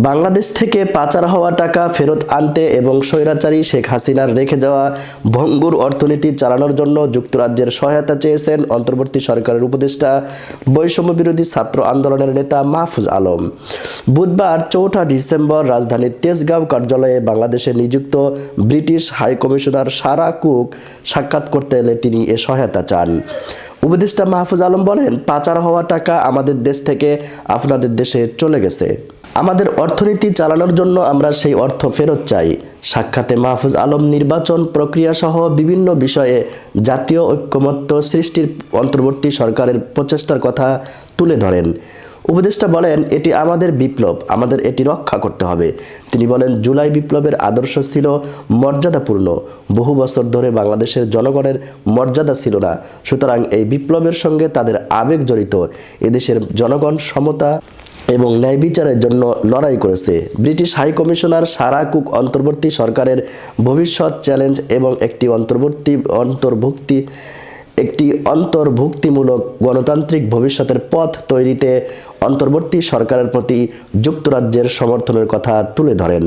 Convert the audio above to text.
বাংলাদেশ থেকে পাচার হওয়া টাকা ফেরত আনতে এবং স্বৈরাচারী শেখ হাসিনার রেখে যাওয়া ভঙ্গুর অর্থনীতি চালানোর জন্য যুক্তরাজ্যের সহায়তা চেয়েছেন অন্তর্বর্তী সরকারের উপদেষ্টা বৈষম্য বিরোধী ছাত্র আন্দোলনের নেতা মাহফুজ আলম। বুধবার ৪ ডিসেম্বর রাজধানীর তেজগাঁও কার্যালয়ে বাংলাদেশে নিযুক্ত British high commissioner Sarah Cook সাক্ষাৎ করতে এলে তিনি এ সহায়তা চান। উপদেষ্টা মাহফুজ আলম বলেন, পাচার হওয়া টাকা আমাদের দেশ থেকে আপনাদের দেশে চলে গেছে। আমাদের অর্থনীতি চালানোর জন্য আমরা সেই অর্থ ফেরত চাই। সাক্ষাতে মাহফুজ আলম নির্বাচন প্রক্রিয়া সহ বিভিন্ন বিষয়ে জাতীয় ঐক্যমত্য সৃষ্টির অন্তর্বর্তী সরকারের প্রচেষ্টার কথা তুলে ধরেন। উপদেষ্টা বলেন, এটি আমাদের বিপ্লব, আমাদের এটি রক্ষা করতে হবে। তিনি বলেন, জুলাই বিপ্লবের আদর্শ ছিল মর্যাদাপূর্ণ। বহু বছর ধরে বাংলাদেশের জনগণের মর্যাদা ছিল না, সুতরাং এই বিপ্লবের সঙ্গে তাদের আবেগ জড়িত। এদেশের জনগণ সমতা এবং ন্যায় বিচারের জন্য লড়াই করেছে। British high commissioner Sarah Cook অন্তর্বর্তী সরকারের ভবিষ্যৎ চ্যালেঞ্জ এবং একটি অন্তর্ভুক্তিমূলক গণতান্ত্রিক ভবিষ্যতের পথ তৈরিতে অন্তর্বর্তী সরকারের প্রতি যুক্তরাজ্যের সমর্থনের কথা তুলে ধরেন।